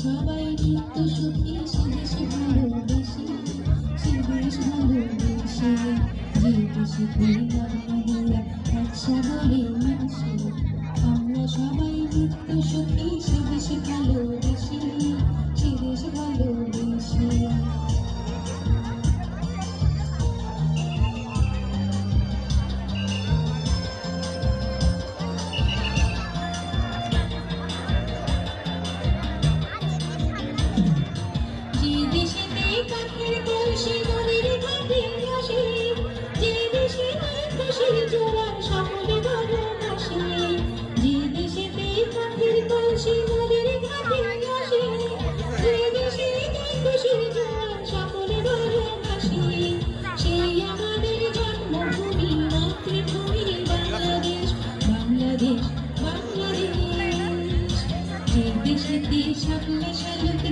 সবাই নিত্য সুখী, সে দেশে ভালোবেসে, সে দেশ ভালোবেসে, যে দেশেতে বাঙালিরা এক সাগরে মিশে। আমরা সবাই নিত্য সুখী, সে দেশে ভালোবেসে, সে দেশ ভালোবেসে। যে দেশেতে কাঠের কলসি নদীর ঘাটে আসে, যে দেশে খুশির জোয়ার সকলে ভালোবাসে, যে দেশেতে কাঠের কলসি নদীর ঘাটে আসে, যে দেশে খুশির জোয়ার সকলে ভালোবাসে, সেই আমাদের জন্মভূমি মাতৃভূমি বাংলাদেশ, বাংলাদেশ, বাংলাদেশ। যে দেশেতে শাপলা শালুক